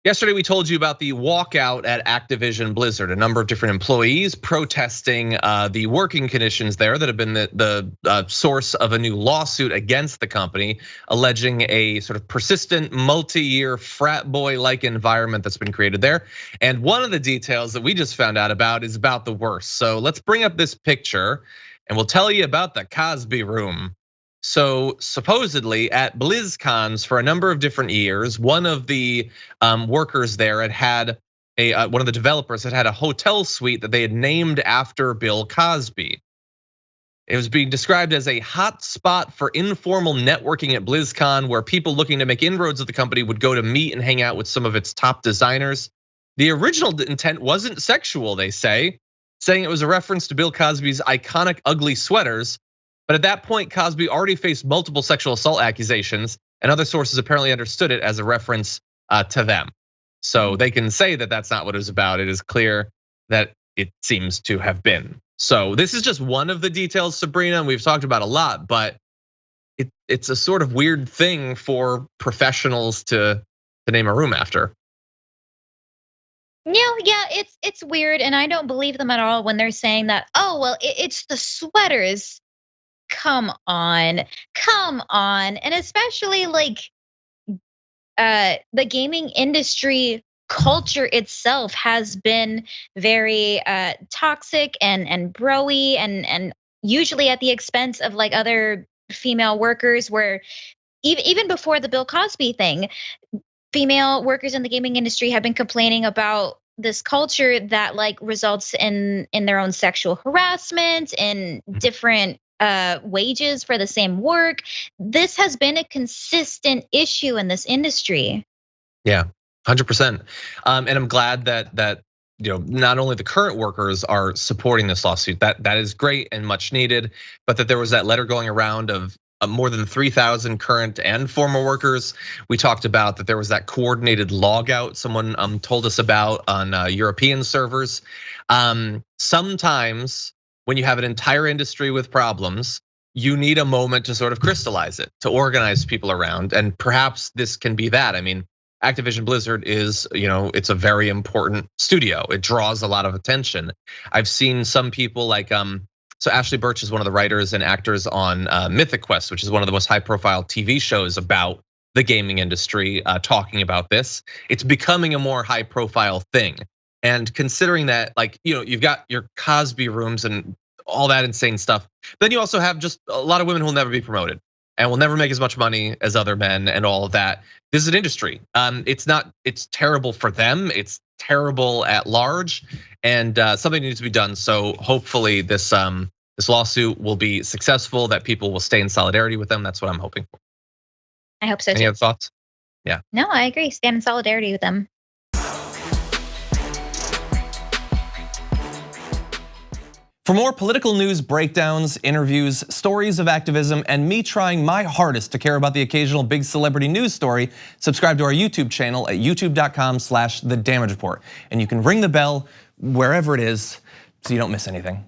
Yesterday, we told you about the walkout at Activision Blizzard. A number of different employees protesting the working conditions there that have been the source of a new lawsuit against the company, alleging a sort of persistent multi-year frat boy-like environment that's been created there. And one of the details that we just found out about is about the worst. So let's bring up this picture and we'll tell you about the Cosby room. So supposedly at BlizzCons for a number of different years, one of the workers there had one of the developers had a hotel suite that they had named after Bill Cosby. It was being described as a hot spot for informal networking at BlizzCon, where people looking to make inroads with the company would go to meet and hang out with some of its top designers. The original intent wasn't sexual, they say, saying it was a reference to Bill Cosby's iconic ugly sweaters. But at that point, Cosby already faced multiple sexual assault accusations, and other sources apparently understood it as a reference to them. So they can say that that's not what it was about. It is clear that it seems to have been. So this is just one of the details, Sabrina, and we've talked about a lot, but it's a sort of weird thing for professionals to name a room after. No, yeah, it's weird, and I don't believe them at all when they're saying that, oh, well, it's the sweaters. Come on. And especially like the gaming industry culture itself has been very toxic and bro-y and usually at the expense of like other female workers, where even before the Bill Cosby thing, female workers in the gaming industry have been complaining about this culture that like results in their own sexual harassment and different wages for the same work. This has been a consistent issue in this industry. Yeah, 100%. And I'm glad that not only the current workers are supporting this lawsuit, that is great and much needed, but that there was that letter going around of more than 3,000 current and former workers. We talked about that there was that coordinated logout someone told us about on European servers. Sometimes when you have an entire industry with problems, you need a moment to sort of crystallize it, to organize people around, and perhaps this can be that. I mean, Activision Blizzard is, it's a very important studio. It draws a lot of attention. I've seen some people like, so Ashley Birch is one of the writers and actors on Mythic Quest, which is one of the most high-profile TV shows about the gaming industry, talking about this. It's becoming a more high-profile thing. And considering that, like, you've got your Cosby rooms and all that insane stuff, then you also have just a lot of women who will never be promoted and will never make as much money as other men and all of that. This is an industry. It's terrible for them. It's terrible at large, and something needs to be done. So hopefully this lawsuit will be successful, that people will stay in solidarity with them. That's what I'm hoping for. I hope so too. Any other thoughts? Yeah. No, I agree. Stand in solidarity with them. For more political news, breakdowns, interviews, stories of activism, and me trying my hardest to care about the occasional big celebrity news story, subscribe to our YouTube channel at youtube.com/thedamagereport. And you can ring the bell wherever it is so you don't miss anything.